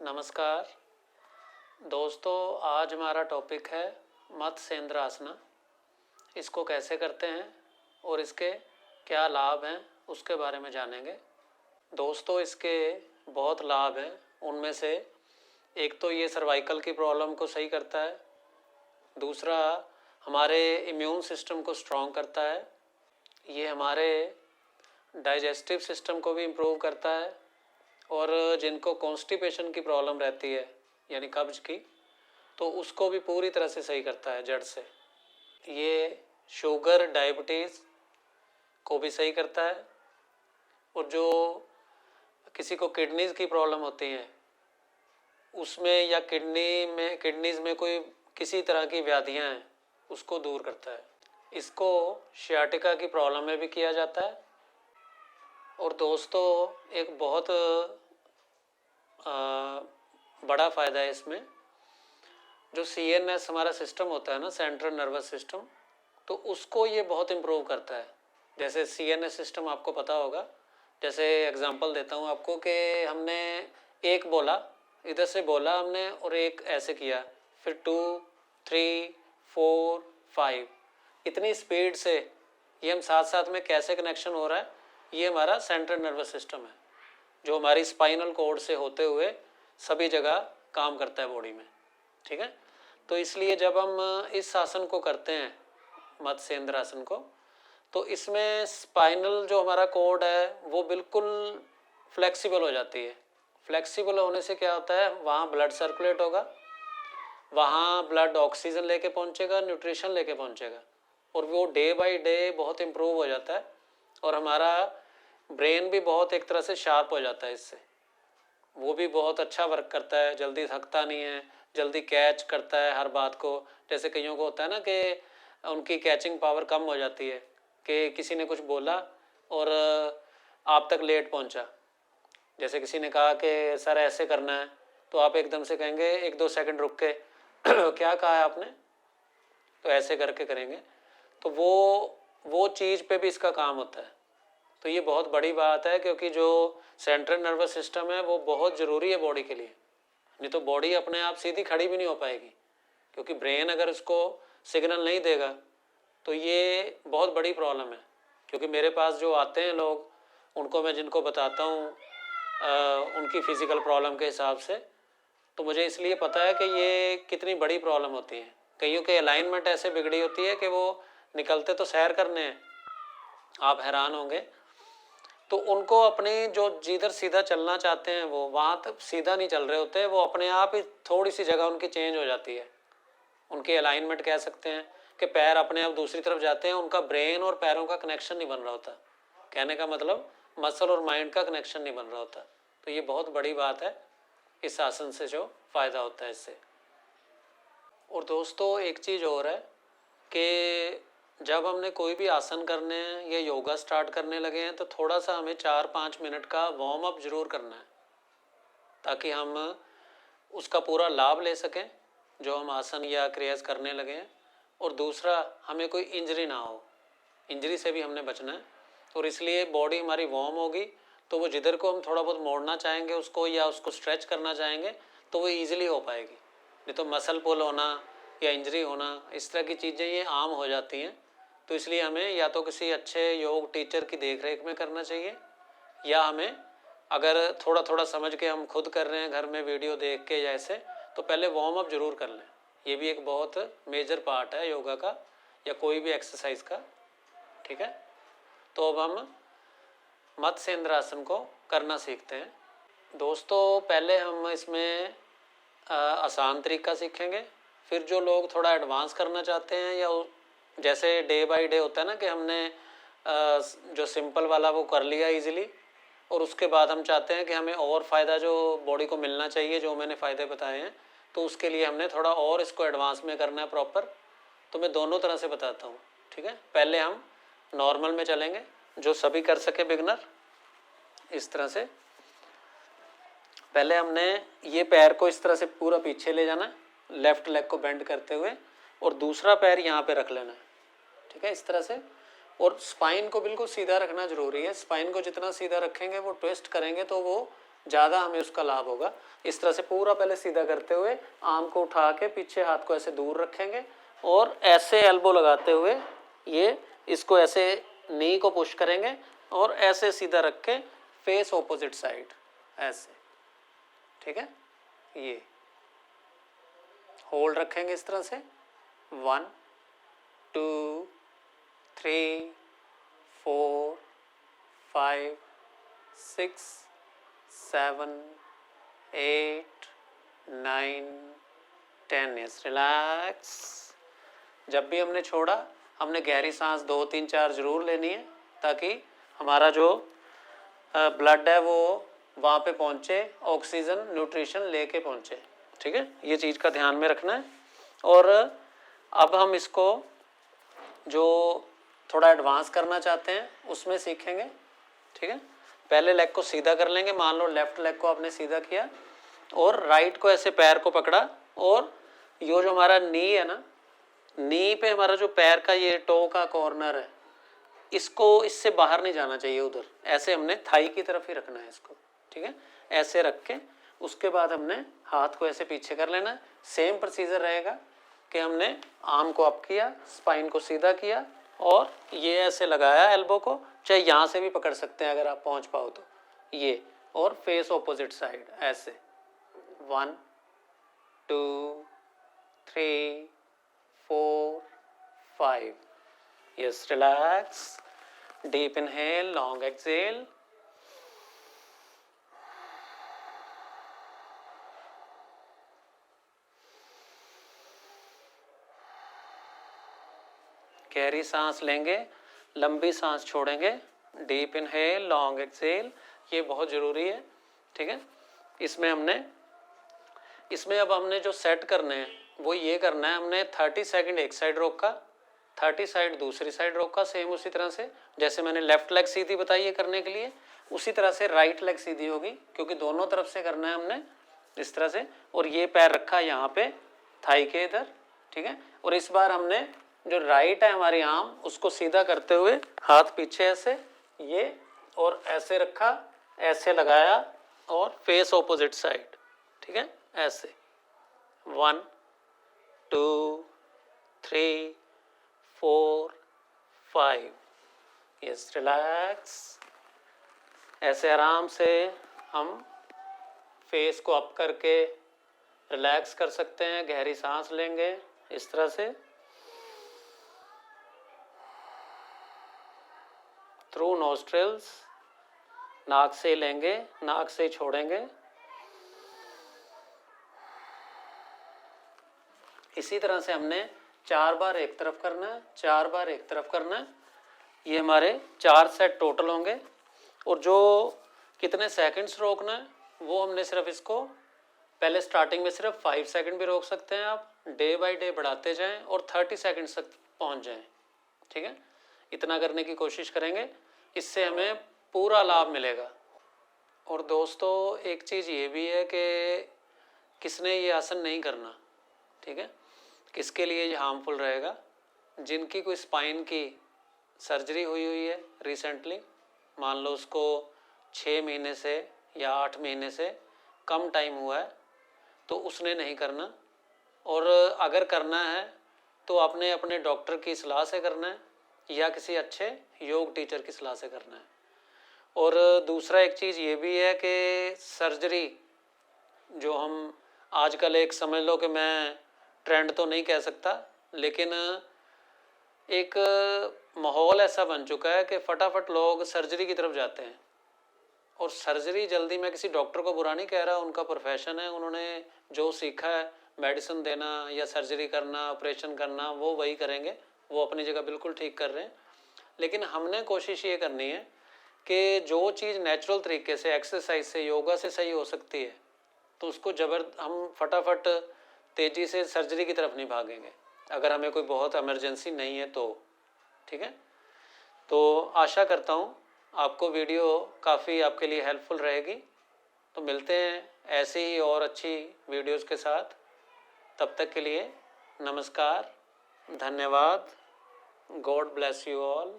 नमस्कार दोस्तों, आज हमारा टॉपिक है मत्स्येंद्र आसना। इसको कैसे करते हैं और इसके क्या लाभ हैं उसके बारे में जानेंगे। दोस्तों, इसके बहुत लाभ हैं। उनमें से एक तो ये सर्वाइकल की प्रॉब्लम को सही करता है, दूसरा हमारे इम्यून सिस्टम को स्ट्रॉन्ग करता है, ये हमारे डाइजेस्टिव सिस्टम को भी इम्प्रूव करता है, और जिनको कॉन्स्टिपेशन की प्रॉब्लम रहती है यानी कब्ज की, तो उसको भी पूरी तरह से सही करता है जड़ से। ये शुगर डायबिटीज़ को भी सही करता है, और जो किसी को किडनीज़ की प्रॉब्लम होती है उसमें, या किडनीज़ में कोई किसी तरह की व्याधियां हैं, उसको दूर करता है। इसको शियाटिका की प्रॉब्लम में भी किया जाता है। और दोस्तों, एक बहुत बड़ा फ़ायदा है इसमें, जो CNS हमारा सिस्टम होता है ना, सेंट्रल नर्वस सिस्टम, तो उसको ये बहुत इम्प्रूव करता है। जैसे CNS सिस्टम आपको पता होगा, जैसे एग्जांपल देता हूँ आपको कि हमने एक बोला, इधर से बोला हमने और एक ऐसे किया, फिर 2, 3, 4, 5, इतनी स्पीड से ये हम साथ साथ में कैसे कनेक्शन हो रहा है, ये हमारा सेंट्रल नर्वस सिस्टम है, जो हमारी स्पाइनल कॉर्ड से होते हुए सभी जगह काम करता है बॉडी में। ठीक है, तो इसलिए जब हम इस आसन को करते हैं, मत्स्येंद्र आसन को, तो इसमें स्पाइनल जो हमारा कॉर्ड है वो बिल्कुल फ्लेक्सिबल हो जाती है। फ्लेक्सिबल होने से क्या होता है, वहाँ ब्लड सर्कुलेट होगा, वहाँ ब्लड ऑक्सीजन लेके पहुँचेगा, न्यूट्रिशन लेके पहुँचेगा, और वो डे बाय डे बहुत इम्प्रूव हो जाता है, और हमारा ब्रेन भी बहुत एक तरह से शार्प हो जाता है इससे। वो भी बहुत अच्छा वर्क करता है, जल्दी थकता नहीं है, जल्दी कैच करता है हर बात को। जैसे कईयों को होता है ना कि उनकी कैचिंग पावर कम हो जाती है, कि किसी ने कुछ बोला और आप तक लेट पहुंचा। जैसे किसी ने कहा कि सर ऐसे करना है, तो आप एकदम से कहेंगे 1-2 सेकंड रुक के क्या कहा है आपने, तो ऐसे करके करेंगे। तो वो चीज़ पे भी इसका काम होता है। तो ये बहुत बड़ी बात है, क्योंकि जो सेंट्रल नर्वस सिस्टम है वो बहुत ज़रूरी है बॉडी के लिए। नहीं तो बॉडी अपने आप सीधी खड़ी भी नहीं हो पाएगी, क्योंकि ब्रेन अगर इसको सिग्नल नहीं देगा तो ये बहुत बड़ी प्रॉब्लम है। क्योंकि मेरे पास जो आते हैं लोग, उनको मैं जिनको बताता हूँ उनकी फ़िज़िकल प्रॉब्लम के हिसाब से, तो मुझे इसलिए पता है कि ये कितनी बड़ी प्रॉब्लम होती है। कईयों के अलाइनमेंट ऐसे बिगड़ी होती है कि वो निकलते तो सैर करने हैं, आप हैरान होंगे, तो उनको अपनी जो जिधर सीधा चलना चाहते हैं वो वहाँ तक सीधा नहीं चल रहे होते, वो अपने आप ही थोड़ी सी जगह उनकी चेंज हो जाती है। उनके अलाइनमेंट कह सकते हैं कि पैर अपने आप दूसरी तरफ जाते हैं, उनका ब्रेन और पैरों का कनेक्शन नहीं बन रहा होता। कहने का मतलब मसल और माइंड का कनेक्शन नहीं बन रहा होता। तो ये बहुत बड़ी बात है इस आसन से, जो फ़ायदा होता है इससे। और दोस्तों, एक चीज़ और है कि जब हमने कोई भी आसन करने या योगा स्टार्ट करने लगे हैं, तो थोड़ा सा हमें 4-5 मिनट का वार्म अप ज़रूर करना है, ताकि हम उसका पूरा लाभ ले सकें जो हम आसन या क्रियाज करने लगे हैं। और दूसरा, हमें कोई इंजरी ना हो, इंजरी से भी हमने बचना है। और इसलिए बॉडी हमारी वार्म होगी, तो वो जिधर को हम थोड़ा बहुत मोड़ना चाहेंगे उसको, या उसको स्ट्रेच करना चाहेंगे, तो वो ईजिली हो पाएगी। नहीं तो मसल पुल होना या इंजरी होना, इस तरह की चीज़ें ये आम हो जाती हैं। तो इसलिए हमें या तो किसी अच्छे योग टीचर की देखरेख में करना चाहिए, या हमें अगर थोड़ा थोड़ा समझ के हम खुद कर रहे हैं घर में वीडियो देख के जैसे, तो पहले वार्म अप ज़रूर कर लें। ये भी एक बहुत मेजर पार्ट है योगा का या कोई भी एक्सरसाइज का। ठीक है, तो अब हम मत्स्येंद्र आसन को करना सीखते हैं। दोस्तों, पहले हम इसमें आसान तरीका सीखेंगे, फिर जो लोग थोड़ा एडवांस करना चाहते हैं, या जैसे डे बाय डे होता है ना कि हमने जो सिंपल वाला वो कर लिया इजीली, और उसके बाद हम चाहते हैं कि हमें और फ़ायदा जो बॉडी को मिलना चाहिए, जो मैंने फ़ायदे बताए हैं, तो उसके लिए हमने थोड़ा और इसको एडवांस में करना है प्रॉपर। तो मैं दोनों तरह से बताता हूँ। ठीक है, पहले हम नॉर्मल में चलेंगे, जो सभी कर सके बिगनर। इस तरह से पहले हमने ये पैर को इस तरह से पूरा पीछे ले जाना है, लेफ्ट लेग को बेंड करते हुए, और दूसरा पैर यहाँ पे रख लेना है। ठीक है, इस तरह से। और स्पाइन को बिल्कुल सीधा रखना जरूरी है। स्पाइन को जितना सीधा रखेंगे, वो ट्विस्ट करेंगे तो वो ज़्यादा हमें उसका लाभ होगा। इस तरह से पूरा पहले सीधा करते हुए आर्म को उठा के पीछे हाथ को ऐसे दूर रखेंगे और ऐसे एल्बो लगाते हुए ये इसको ऐसे नी को पुश करेंगे और ऐसे सीधा रख के फेस ऑपोजिट साइड ऐसे, ठीक है। ये होल्ड रखेंगे इस तरह से 1 2 3 4 5 6 7 8 9 10। Yes, relax. जब भी हमने छोड़ा हमने गहरी सांस 2 3 4 जरूर लेनी है ताकि हमारा जो ब्लड है वो वहाँ पे पहुँचे, ऑक्सीजन न्यूट्रिशन लेके पहुँचे, ठीक है। ये चीज़ का ध्यान में रखना है। और अब हम इसको जो थोड़ा एडवांस करना चाहते हैं उसमें सीखेंगे, ठीक है। पहले लेग को सीधा कर लेंगे। मान लो लेफ्ट लेग को आपने सीधा किया और राइट को ऐसे पैर को पकड़ा और ये जो हमारा नी है ना, नी पे हमारा जो पैर का ये टो का कॉर्नर है, इसको इससे बाहर नहीं जाना चाहिए उधर, ऐसे हमने थाई की तरफ ही रखना है इसको, ठीक है। ऐसे रख के उसके बाद हमने हाथ को ऐसे पीछे कर लेना। सेम प्रोसीजर रहेगा कि हमने आर्म को अप किया, स्पाइन को सीधा किया और ये ऐसे लगाया एल्बो को, चाहे यहाँ से भी पकड़ सकते हैं अगर आप पहुँच पाओ तो, ये, और फेस ऑपोजिट साइड ऐसे 1 2 3 4 5। Yes, relax. Deep inhale, long exhale. गहरी सांस लेंगे, लंबी सांस छोड़ेंगे। डीप इनहेल, लॉन्ग एक्सहेल, ये बहुत ज़रूरी है, ठीक है। इसमें अब हमने जो सेट करने हैं वो ये करना है, हमने 30 सेकंड एक साइड रोका, 30 साइड दूसरी साइड रोका, सेम उसी तरह से जैसे मैंने लेफ्ट लेग सीधी बताई है करने के लिए, उसी तरह से राइट लेग सीधी होगी क्योंकि दोनों तरफ से करना है हमने इस तरह से। और ये पैर रखा यहाँ पे थाई के इधर, ठीक है। और इस बार हमने जो राइट है हमारी आर्म उसको सीधा करते हुए हाथ पीछे ऐसे ये और ऐसे रखा, ऐसे लगाया और फेस ऑपोजिट साइड, ठीक है, ऐसे 1 2 3 4 5। Yes, relax. ऐसे आराम से हम फेस को अप करके रिलैक्स कर सकते हैं। गहरी सांस लेंगे इस तरह से थ्रू नोस्ट्रिल्स, नाक से लेंगे, नाक से छोड़ेंगे। इसी तरह से हमने 4 बार एक तरफ करना है, 4 बार एक तरफ करना है। ये हमारे 4 सेट टोटल होंगे। और जो कितने सेकंड्स रोकना है वो हमने सिर्फ इसको पहले स्टार्टिंग में सिर्फ 5 सेकंड भी रोक सकते हैं आप, डे बाय डे बढ़ाते जाएं और 30 सेकंड्स तक पहुंच जाएं, ठीक है। इतना करने की कोशिश करेंगे, इससे हमें पूरा लाभ मिलेगा। और दोस्तों एक चीज़ ये भी है कि किसने ये आसन नहीं करना, ठीक है, किसके लिए ये हार्मफुल रहेगा। जिनकी कोई स्पाइन की सर्जरी हुई है रिसेंटली, मान लो उसको 6 महीने से या 8 महीने से कम टाइम हुआ है, तो उसने नहीं करना। और अगर करना है तो आपने अपने डॉक्टर की सलाह से करना है या किसी अच्छे योग टीचर की सलाह से करना है। और दूसरा एक चीज़ ये भी है कि सर्जरी जो हम आजकल एक समझ लो कि मैं ट्रेंड तो नहीं कह सकता, लेकिन एक माहौल ऐसा बन चुका है कि फटाफट लोग सर्जरी की तरफ जाते हैं। और सर्जरी जल्दी, मैं किसी डॉक्टर को बुरा नहीं कह रहा, उनका प्रोफेशन है, उन्होंने जो सीखा है मेडिसिन देना या सर्जरी करना, ऑपरेशन करना, वो वही करेंगे, वो अपनी जगह बिल्कुल ठीक कर रहे हैं। लेकिन हमने कोशिश ये करनी है कि जो चीज़ नेचुरल तरीके से एक्सरसाइज से, योगा से सही हो सकती है, तो उसको हम फटाफट तेज़ी से सर्जरी की तरफ नहीं भागेंगे अगर हमें कोई बहुत इमरजेंसी नहीं है तो, ठीक है। तो आशा करता हूँ आपको वीडियो काफ़ी आपके लिए हेल्पफुल रहेगी। तो मिलते हैं ऐसी ही और अच्छी वीडियोस के साथ। तब तक के लिए नमस्कार, धन्यवाद, गॉड ब्लेस यू ऑल।